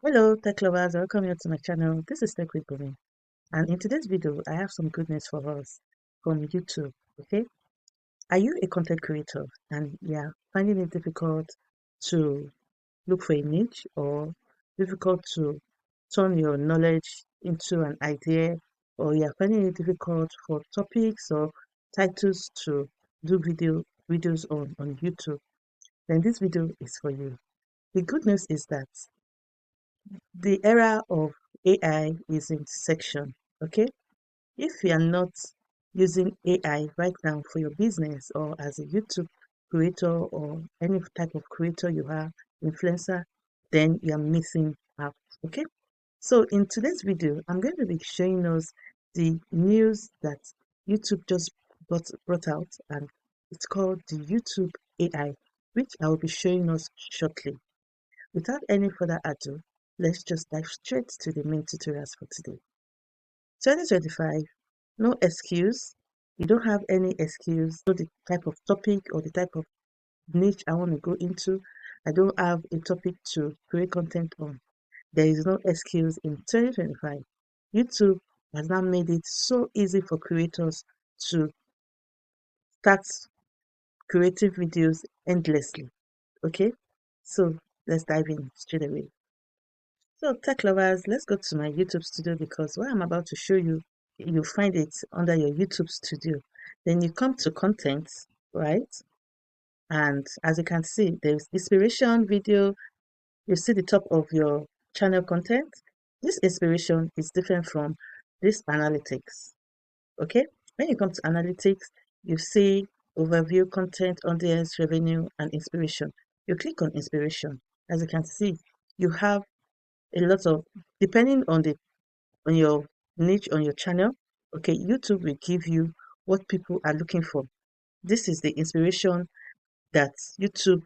Hello, tech lovers. Welcome here to my channel. This is Tech with Bumi, and in today's video, I have some good news for us from YouTube. Okay, are you a content creator and finding it difficult to look for a niche or difficult to turn your knowledge into an idea, or you're finding it difficult for topics or titles to do videos on YouTube? Then this video is for you. The good news is that the era of AI is in section. Okay, if you are not using AI right now for your business or as a YouTube creator or any type of creator you are, influencer, then you are missing out. Okay, so in today's video, I'm going to be showing us the news that YouTube just brought out, and it's called the YouTube AI, which I will be showing us shortly. Without any further ado, let's just dive straight to the main tutorials for today. 2025, no excuse. You don't have any excuse. Know the type of topic or the type of niche I want to go into. I don't have a topic to create content on. There is no excuse in 2025. YouTube has now made it so easy for creators to start creating videos endlessly. Okay, so let's dive in straight away. So tech lovers, let's go to my YouTube studio because what I'm about to show you, you'll find it under your YouTube studio. Then you come to content, right? And as you can see, there's inspiration video. You see the top of your channel content. This inspiration is different from this analytics. Okay? When you come to analytics, you see overview, content, audience, revenue, and inspiration. You click on inspiration. As you can see, you have a lot of, depending on your niche on your channel. Okay, YouTube will give you what people are looking for. This is the inspiration that YouTube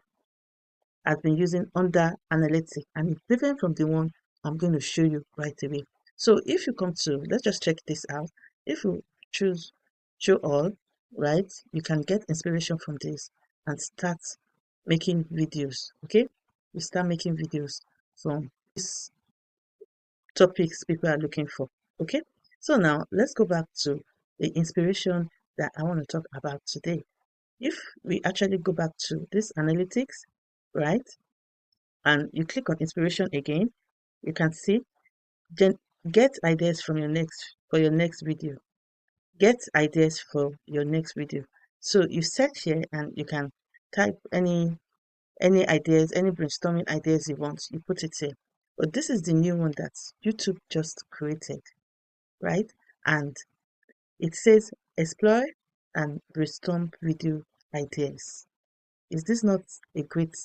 has been using under analytics, and it's different from the one I'm going to show you right away. So if you come to, let's just check this out. If you choose show all, right, you can get inspiration from this and start making videos. Okay, you start making videos from this topics people are looking for. Okay, so now let's go back to the inspiration that I want to talk about today. If we actually go back to this analytics, right, and you click on inspiration again, you can see then get ideas from your next video. Get ideas for your next video. So you search here and you can type any ideas, any brainstorming ideas you want, you put it here. But this is the new one that YouTube just created, right? And it says explore and brainstorm video ideas. Is this not a great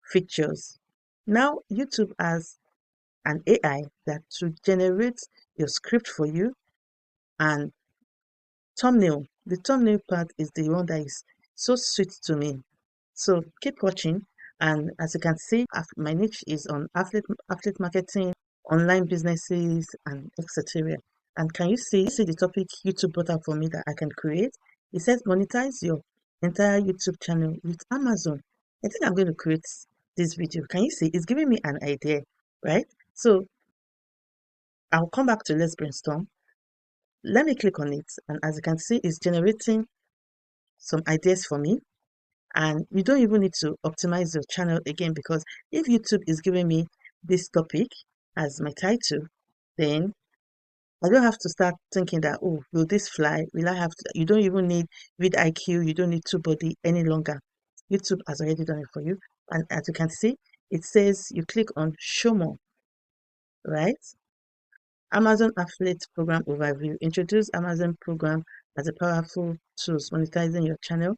features? Now YouTube has an AI that to generate your script for you and thumbnail. The thumbnail part is the one that is so sweet to me. So keep watching, and as you can see, my niche is on affiliate marketing, online businesses, and etc. And can you see the topic YouTube brought up for me that I can create? It says monetize your entire YouTube channel with Amazon. I think I'm going to create this video. Can you see? It's giving me an idea, right? So I'll come back to let's brainstorm. Let me click on it, and as you can see, it's generating some ideas for me. And you don't even need to optimize your channel again, because if YouTube is giving me this topic as my title, then I don't have to start thinking that, oh, will this fly? Will I have to? You don't even need vidIQ, you don't need TubeBuddy any longer. YouTube has already done it for you. And as you can see, it says you click on show more, right? Amazon Affiliate Program Overview. Introduce Amazon program as a powerful tool monetizing your channel.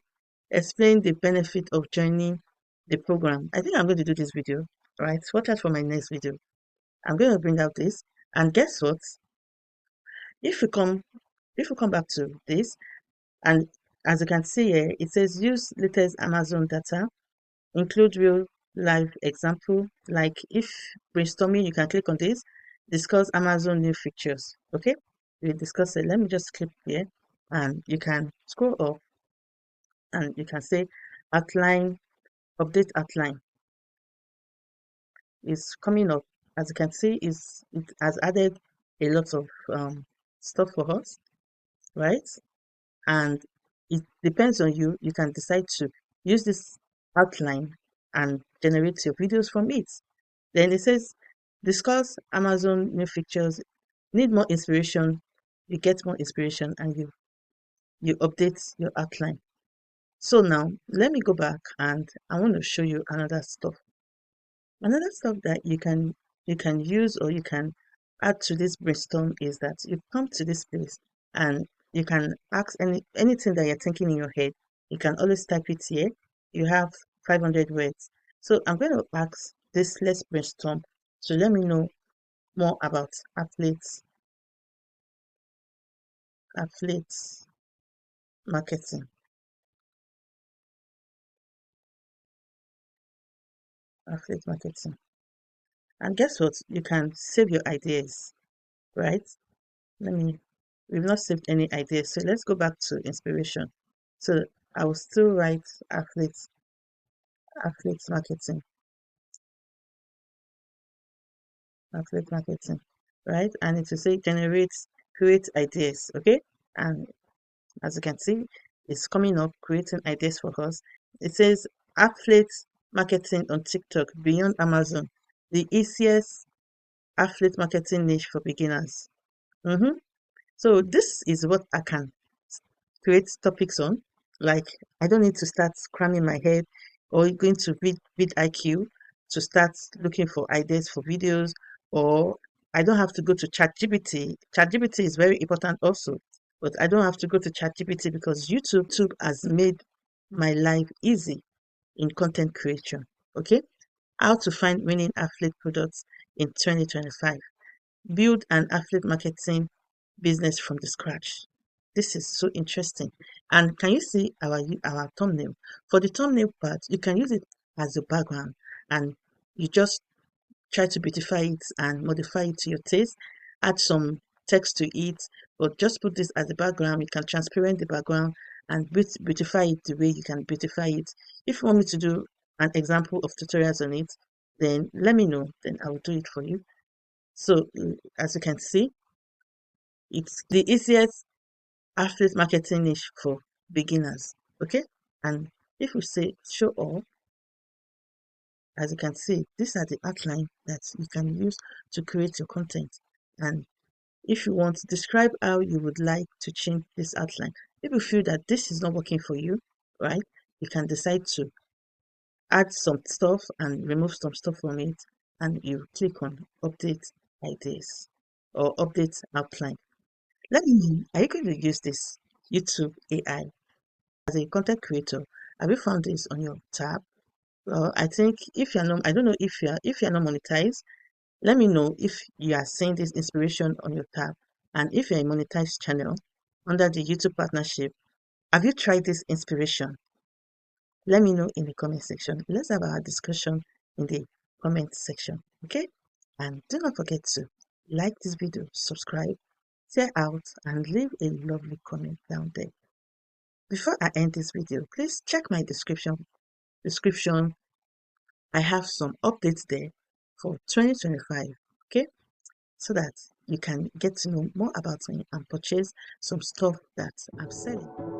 Explain the benefit of joining the program. I think I'm going to do this video, right? Watch out for my next video. I'm going to bring out this, and guess what? If you come back to this, and as you can see here, it says use latest Amazon data, include real life example. Like if brainstorming, you can click on this, discuss Amazon new features. Okay, we discuss it. Let me just click here, and you can scroll up, and you can say outline, update outline is coming up, as you can see, it has added a lot of stuff for us, right? And it depends on you. You can decide to use this outline and generate your videos from it. Then it says, discuss Amazon new features, need more inspiration, you get more inspiration, and you update your outline. So now let me go back and I want to show you another stuff. Another stuff that you can use or you can add to this brainstorm is that you come to this place and you can ask anything that you're thinking in your head. You can always type it here. You have 500 words. So I'm going to ask this let's brainstorm to let me know more about affiliates marketing, affiliate marketing. And guess what? You can save your ideas, right? Let me, we've not saved any ideas. So let's go back to inspiration. So I will still write affiliate marketing, affiliate marketing, right? And it will say create ideas, okay? And as you can see, it's coming up, creating ideas for us. It says affiliate marketing on TikTok beyond Amazon, the easiest affiliate marketing niche for beginners. So this is what I can create topics on. Like I don't need to start cramming my head or going to read IQ to start looking for ideas for videos, or I don't have to go to ChatGPT. ChatGPT is very important also, but I don't have to go to ChatGPT because YouTube has made my life easy in content creation. Okay, how to find winning affiliate products in 2025. Build an affiliate marketing business from the scratch. This is so interesting. And can you see our thumbnail? For the thumbnail part, you can use it as a background and you just try to beautify it and modify it to your taste. Add some text to it, but just put this as a background. You can transparent the background and beautify it the way you can beautify it. If you want me to do an example of tutorials on it, then let me know. Then I will do it for you. So as you can see, it's the easiest affiliate marketing niche for beginners. Okay, and if we say show all, as you can see, these are the outline that you can use to create your content. And if you want to describe how you would like to change this outline, if you feel that this is not working for you, right, you can decide to add some stuff and remove some stuff from it, and you click on update ideas or update outline. Let me know, are you going to use this YouTube AI as a content creator? Have you found this on your tab? Well, I think if you're not, I don't know if you're not monetized, let me know if you are seeing this inspiration on your tab. And if you're a monetized channel under the YouTube partnership, have you tried this inspiration? Let me know in the comment section. Let's have our discussion in the comment section. Okay? And do not forget to like this video, subscribe, share out, and leave a lovely comment down there. Before I end this video, please check my description. I have some updates there for 2025, okay, so that you can get to know more about me and purchase some stuff that I'm selling.